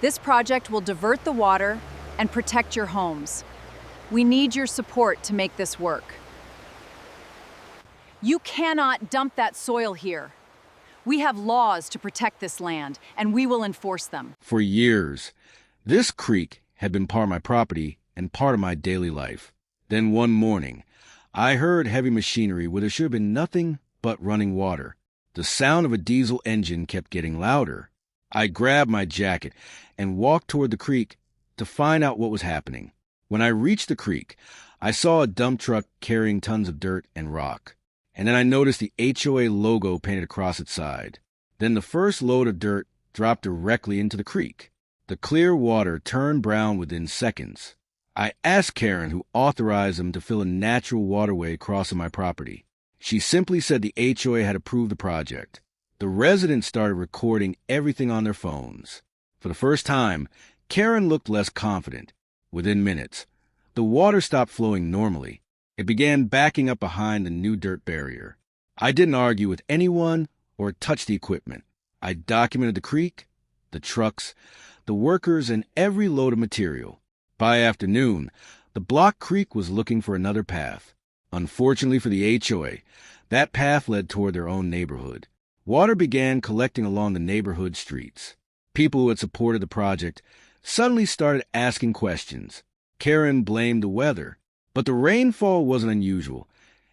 This project will divert the water and protect your homes. We need your support to make this work. You cannot dump that soil here. We have laws to protect this land, and we will enforce them. For years, this creek had been part of my property and part of my daily life. Then one morning, I heard heavy machinery where there should have been nothing but running water. The sound of a diesel engine kept getting louder. I grabbed my jacket and walked toward the creek to find out what was happening. When I reached the creek, I saw a dump truck carrying tons of dirt and rock. And then I noticed the HOA logo painted across its side. Then the first load of dirt dropped directly into the creek. The clear water turned brown within seconds. I asked Karen who authorized them to fill a natural waterway crossing my property. She simply said the HOA had approved the project. The residents started recording everything on their phones. For the first time, Karen looked less confident. Within minutes, the water stopped flowing normally. It began backing up behind the new dirt barrier. I didn't argue with anyone or touch the equipment. I documented the creek, the trucks, the workers, and every load of material. By afternoon, the block creek was looking for another path. Unfortunately for the HOA, that path led toward their own neighborhood. Water began collecting along the neighborhood streets. People who had supported the project suddenly started asking questions. Karen blamed the weather, but the rainfall wasn't unusual,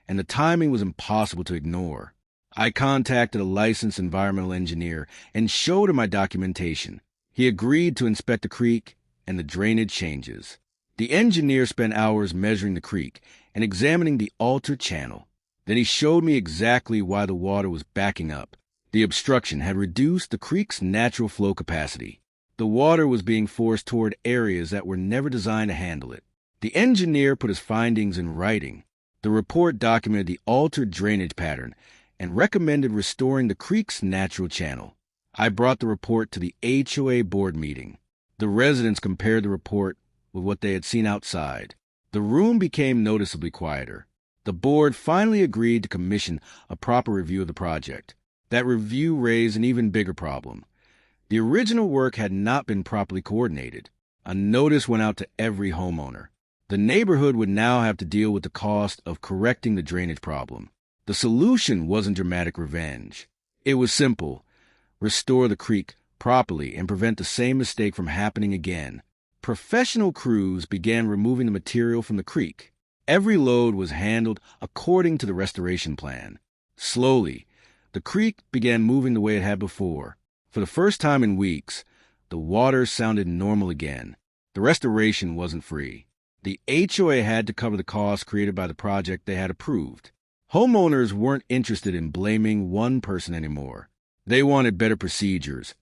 and the timing was impossible to ignore. I contacted a licensed environmental engineer and showed him my documentation. He agreed to inspect the creek and the drainage changes. The engineer spent hours measuring the creek and examining the altered channel. Then he showed me exactly why the water was backing up. The obstruction had reduced the creek's natural flow capacity. The water was being forced toward areas that were never designed to handle it. The engineer put his findings in writing. The report documented the altered drainage pattern and recommended restoring the creek's natural channel. I brought the report to the HOA board meeting. The residents compared the report with what they had seen outside. The room became noticeably quieter. The board finally agreed to commission a proper review of the project. That review raised an even bigger problem. The original work had not been properly coordinated. A notice went out to every homeowner. The neighborhood would now have to deal with the cost of correcting the drainage problem. The solution wasn't dramatic revenge. It was simple: restore the creek properly and prevent the same mistake from happening again. Professional crews began removing the material from the creek. Every load was handled according to the restoration plan. Slowly, the creek began moving the way it had before. For the first time in weeks, the water sounded normal again. The restoration wasn't free. The HOA had to cover the costs created by the project they had approved. Homeowners weren't interested in blaming one person anymore. They wanted better procedures,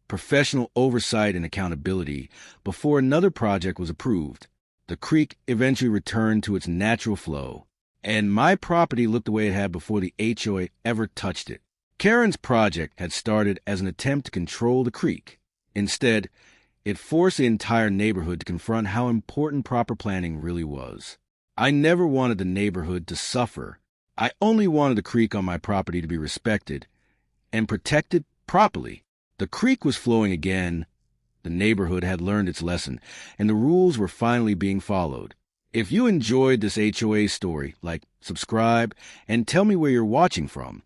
professional oversight and accountability before another project was approved. The creek eventually returned to its natural flow, and my property looked the way it had before the HOA ever touched it. Karen's project had started as an attempt to control the creek. Instead, it forced the entire neighborhood to confront how important proper planning really was. I never wanted the neighborhood to suffer. I only wanted the creek on my property to be respected and protected properly. The creek was flowing again. The neighborhood had learned its lesson, and the rules were finally being followed. If you enjoyed this HOA story, like, subscribe, and tell me where you're watching from.